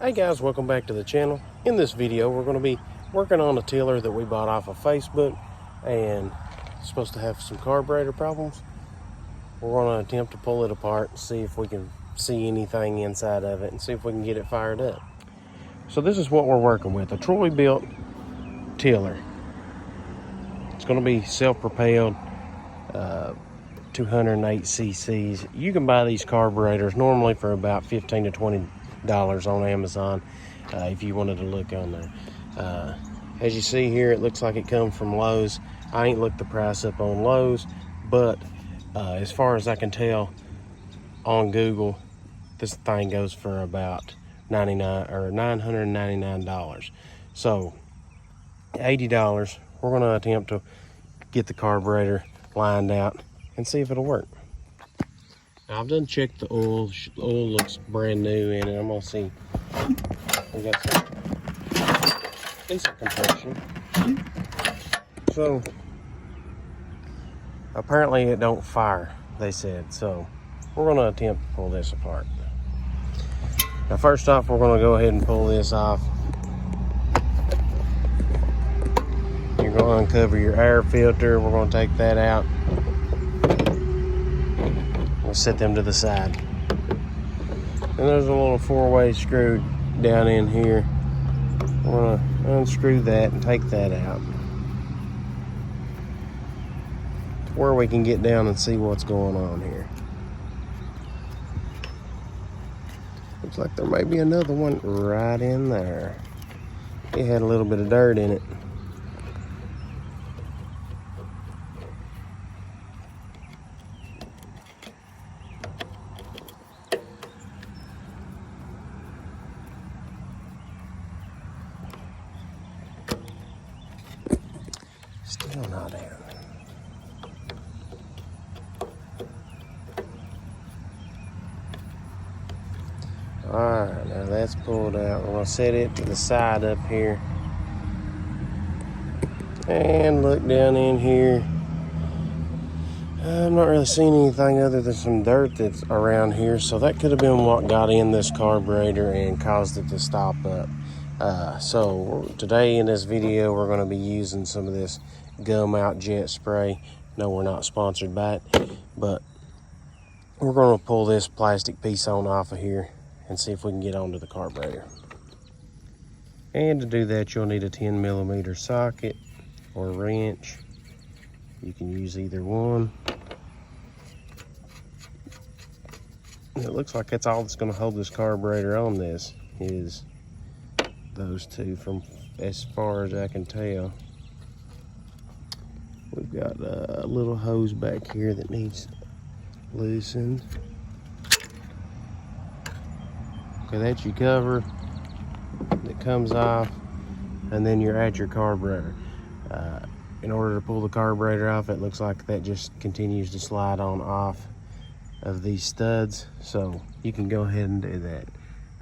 Hey guys, welcome back to the channel. In this video we're going to be working on a tiller that we bought off of Facebook, and it's supposed to have some carburetor problems. We're going to attempt to pull it apart and see if we can see anything inside of it and see if we can get it fired up. So this is what we're working with, a Troy-Bilt tiller. It's going to be self-propelled, 208 cc's. You can buy these carburetors normally for about $15 to $20 on Amazon, if you wanted to look on there. As you see here, it looks like it comes from Lowe's. I ain't looked the price up on Lowe's, but as far as I can tell on Google, this thing goes for about $999. So $80. We're going to attempt to get the carburetor lined out and see if it'll work. Now, I've done checked the oil. The oil looks brand new in it. I'm gonna see. We got some decent compression. So apparently it don't fire, they said. So we're gonna attempt to pull this apart. Now first off, we're gonna go ahead and pull this off. You're gonna uncover your air filter. We're gonna take that out. We'll set them to the side. And there's a little 4-way screw down in here. We're gonna unscrew that and take that out to where we can get down and see what's going on here. Looks like there may be another one right in there. It had a little bit of dirt in it. Still not in. Alright, now that's pulled out. We're going to set it to the side up here. And look down in here. I'm not really seeing anything other than some dirt that's around here. So that could have been what got in this carburetor and caused it to stop up. So today in this video, we're going to be using some of this Gum Out jet spray. No, we're not sponsored by it, but we're going to pull this plastic piece on off of here and see if we can get onto the carburetor. And to do that, you'll need a 10mm socket or wrench. You can use either one. And it looks like that's all that's going to hold this carburetor on. This is those two, from as far as I can tell. We've got a little hose back here that needs loosened. Okay, that's your cover that comes off, and then you're at your carburetor. In order to pull the carburetor off, it looks like that just continues to slide on off of these studs, so you can go ahead and do that.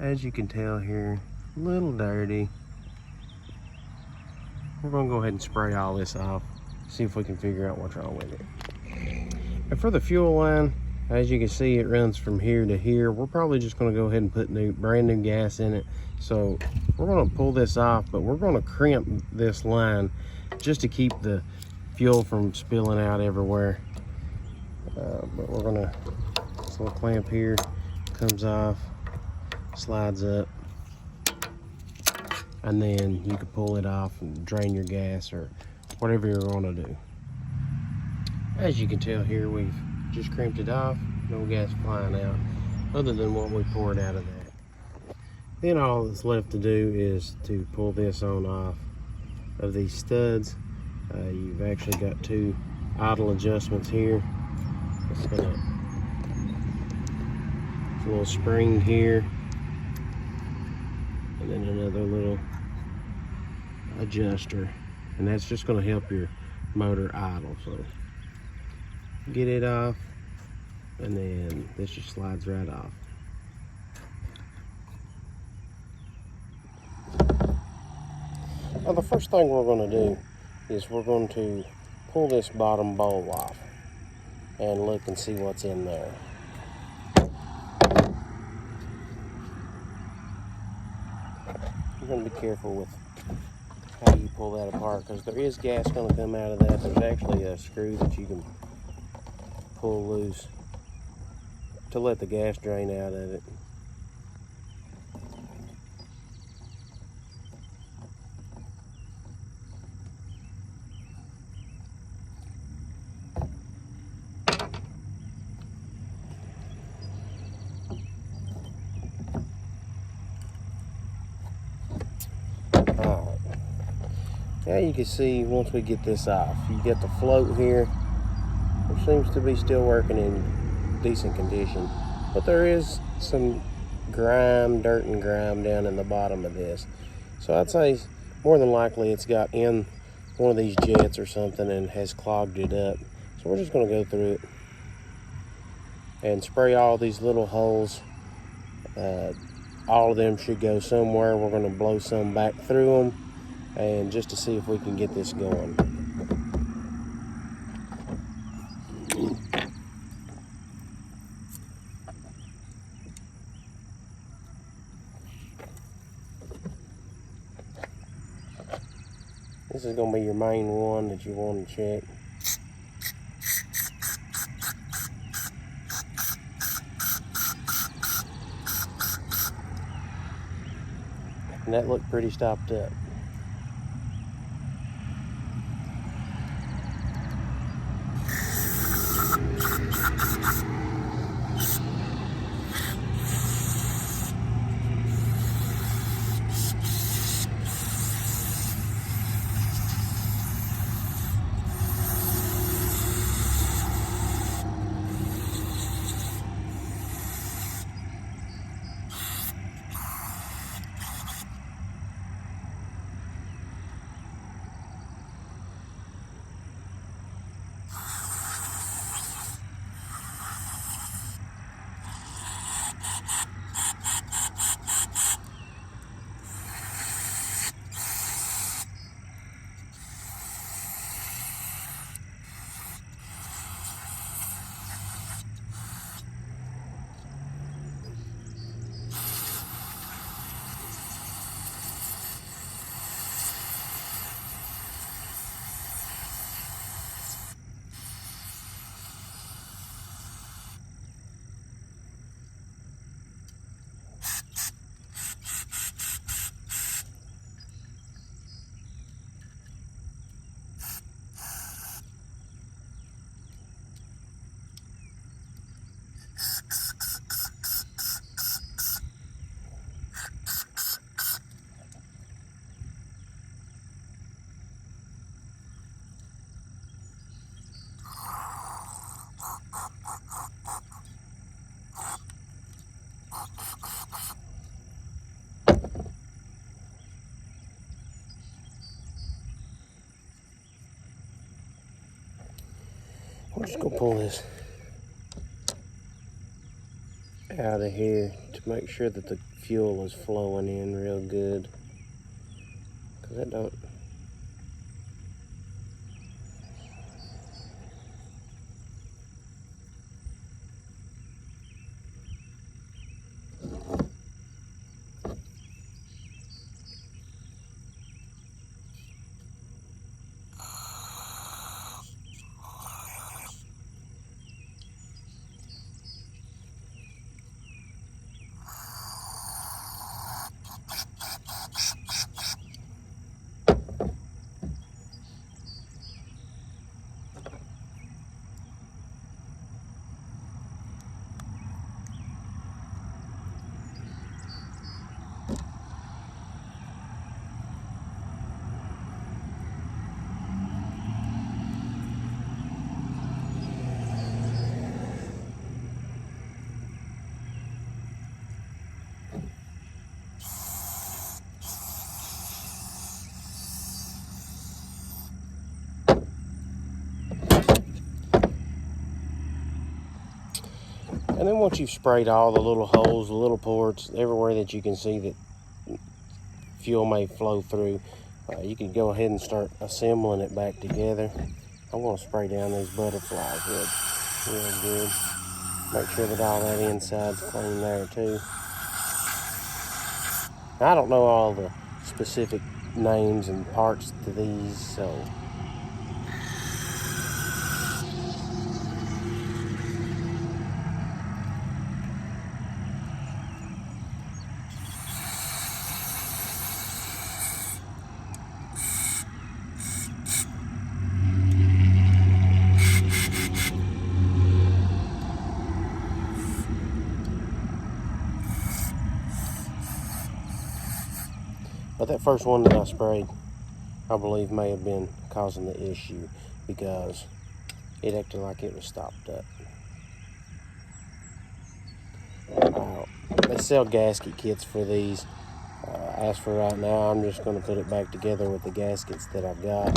As you can tell here, a little dirty. We're gonna go ahead and spray all this off, see if we can figure out what's wrong with it. And for the fuel line, as you can see, it runs from here to here. We're probably just gonna go ahead and put brand new gas in it. So we're gonna pull this off, but we're gonna crimp this line just to keep the fuel from spilling out everywhere. But we're gonna, this little clamp here comes off, slides up, and then you can pull it off and drain your gas or whatever you're going to do. As you can tell here, we've just crimped it off, no gas flying out other than what we poured out of that. Then all that's left to do is to pull this on off of these studs. You've actually got two idle adjustments here. It's got a little spring here, and then another little adjuster, and that's just going to help your motor idle. So get it off, and then this just slides right off. Now the first thing we're going to do is we're going to pull this bottom bowl off and look and see what's in there. You're going to be careful with how you pull that apart, because there is gas going to come out of that. There's actually a screw that you can pull loose to let the gas drain out of it. Now you can see, once we get this off, you get the float here. It seems to be still working in decent condition, but there is some grime, dirt and grime down in the bottom of this. So I'd say more than likely it's got in one of these jets or something and has clogged it up. So we're just going to go through it and spray all these little holes. All of them should go somewhere. We're going to blow some back through them, and just to see if we can get this going. This is going to be your main one that you want to check. And that looked pretty stopped up. I'm just going to pull this out of here to make sure that the fuel is flowing in real good, because that don't. And then once you've sprayed all the little holes, the little ports, everywhere that you can see that fuel may flow through, you can go ahead and start assembling it back together. I'm going to spray down these butterflies real good. Make sure that all that inside's clean there too. I don't know all the specific names and parts to these, so but that first one that I sprayed, I believe may have been causing the issue because it acted like it was stopped up. They sell gasket kits for these. As for right now, I'm just going to put it back together with the gaskets that I've got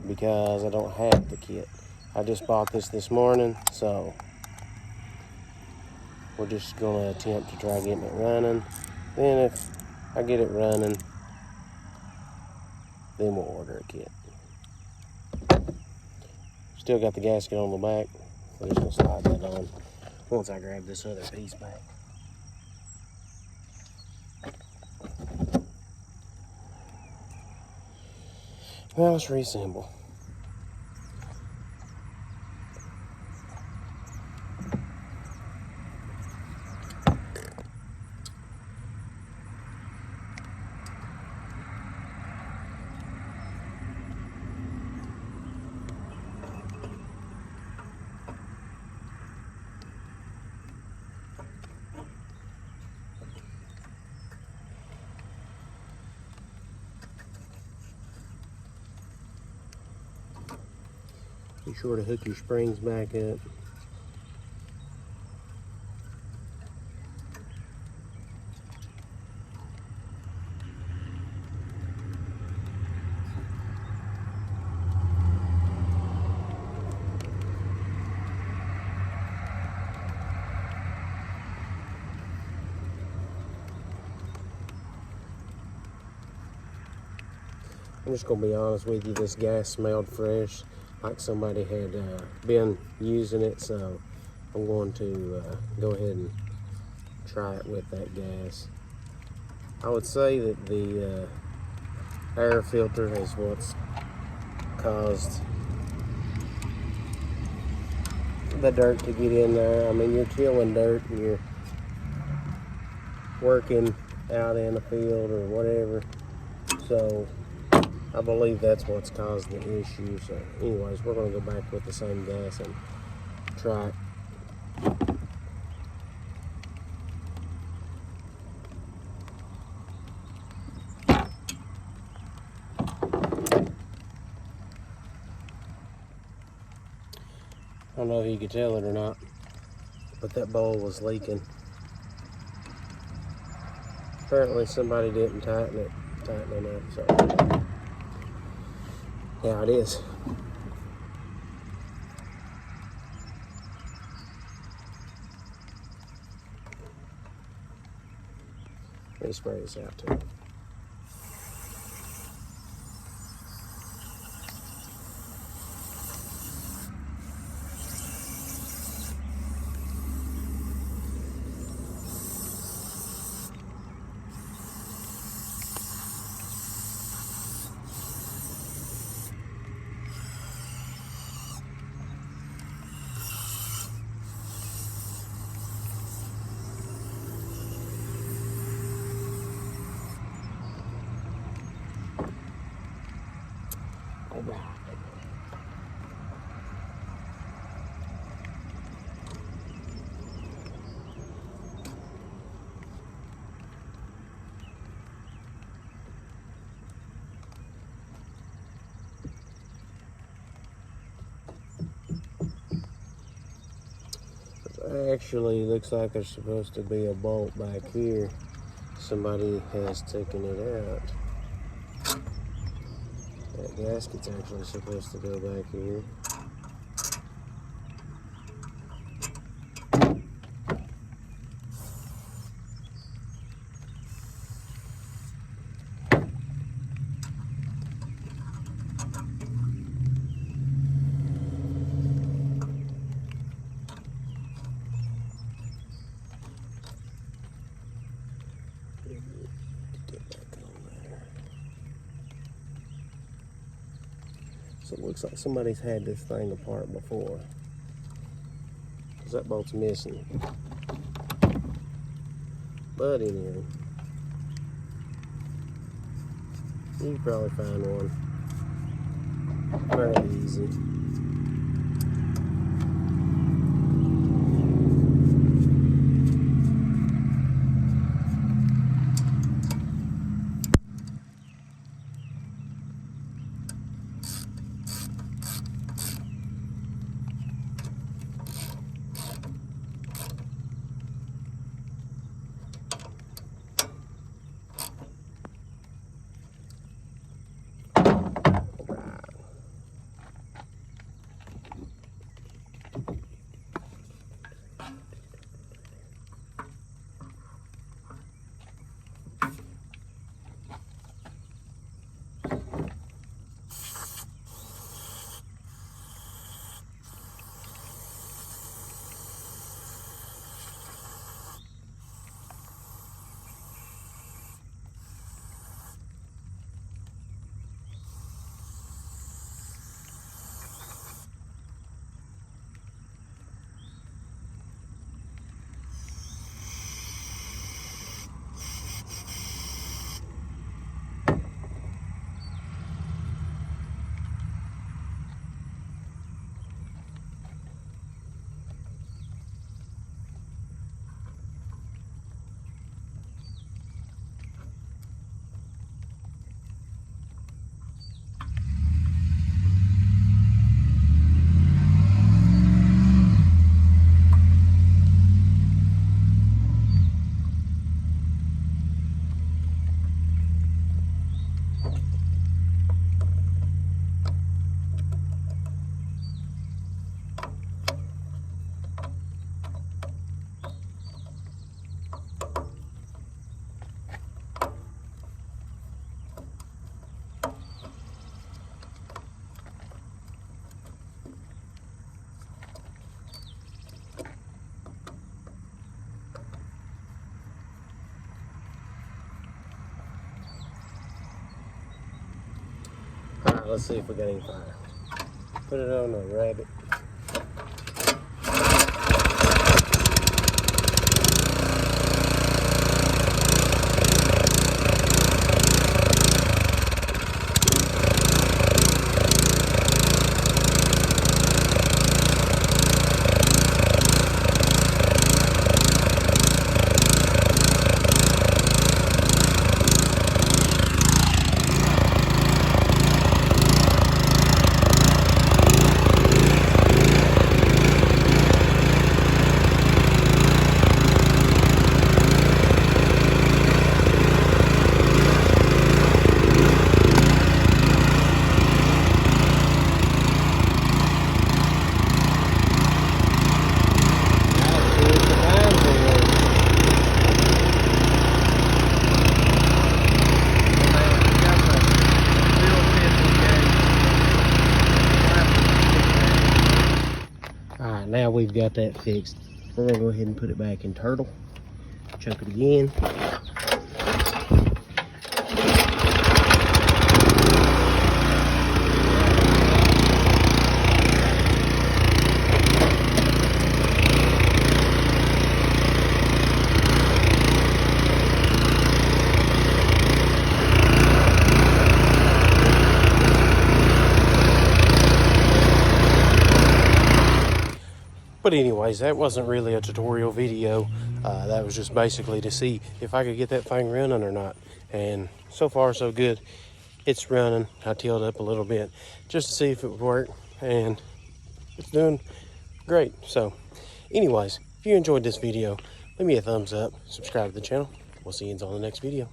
because I don't have the kit. I just bought this morning, so we're just going to attempt to try getting it running. Then if I get it running, then we'll order a kit. Still got the gasket on the back. We're just going to slide that on once I grab this other piece back. Now let's reassemble. Be sure to hook your springs back up. I'm just going to be honest with you, this gas smelled fresh, like somebody had been using it, so I'm going to go ahead and try it with that gas. I would say that the air filter is what's caused the dirt to get in there. I mean, you're killing dirt and you're working out in a field or whatever, so I believe that's what's caused the issue. So anyways, we're going to go back with the same gas and try it. I don't know if you could tell it or not, but that bowl was leaking. Apparently somebody didn't tighten enough, so yeah, it is. Let me spray this out too. All right. Actually, looks like there's supposed to be a bolt back here. Somebody has taken it out. That gasket's actually supposed to go back here. So it looks like somebody's had this thing apart before, because that bolt's missing. But anyway, you can probably find one fairly easy. Alright, let's see if we got any fire. Put it on a rabbit. Alright, now we've got that fixed. We're gonna go ahead and put it back in turtle. Choke it again. But anyways, that wasn't really a tutorial video. That was just basically to see if I could get that thing running or not. And so far so good. It's running. I tilled up a little bit just to see if it would work. And it's doing great. So anyways, if you enjoyed this video, leave me a thumbs up. Subscribe to the channel. We'll see you on the next video.